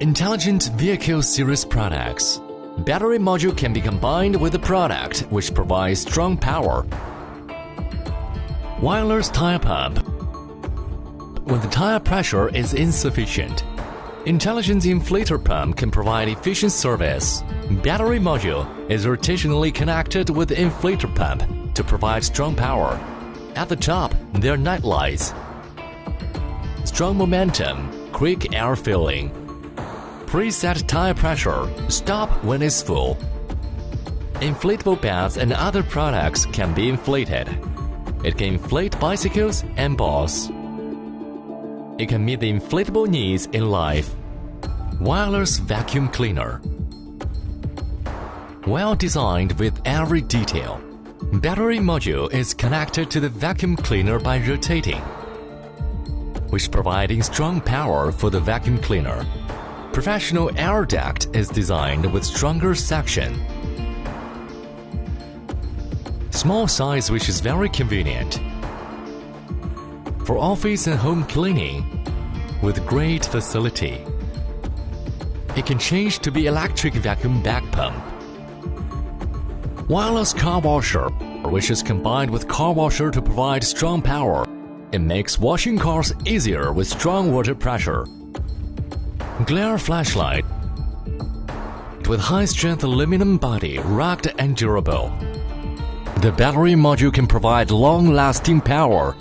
Intelligent Vehicle Series products. Battery module can be combined with the product, which provides strong power. Wireless tire pump. When the tire pressure is insufficient, Intelligent Inflator Pump can provide efficient service. Battery module is rotationally connected with the inflator pump to provide strong power. At the top, there are night lights. Strong momentum, quick air filling. Preset tire pressure, stop when it's full. Inflatable bags and other products can be inflated. It can inflate bicycles and balls. It can meet the inflatable needs in life. Wireless vacuum cleaner. Well designed with every detail. Battery module is connected to the vacuum cleaner by rotating, which providing strong power for the vacuum cleaner. Professional air duct is designed with stronger suction. Small size, which is very convenient for office and home cleaning with great facility. It can change to be electric vacuum bag pump. Wireless car washer, which is combined with car washer to provide strong power. It makes washing cars easier with strong water pressure. Glare flashlight with high-strength aluminum body, rugged and durable. The battery module can provide long-lasting power.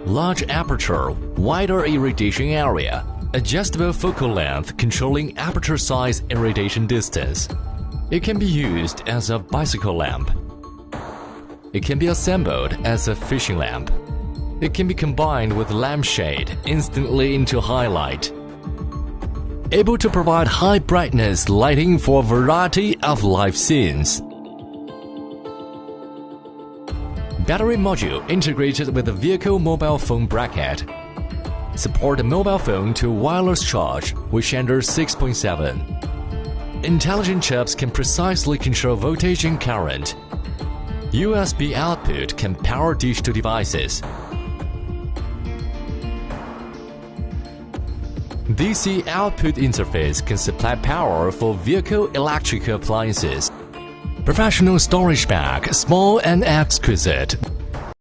Large aperture, wider irradiation area, adjustable focal length controlling aperture size and radiation distance. It can be used as a bicycle lamp. It can be assembled as a fishing lamp. It can be combined with lampshade instantly into highlight. Able to provide high brightness lighting for a variety of life scenes. Battery module integrated with the vehicle mobile phone bracket. Support a mobile phone to wireless charge, which under 6.7. Intelligent chips can precisely control voltage and current. USB output can power digital devices. DC output interface can supply power for vehicle electrical appliances. Professional storage bag, small and exquisite.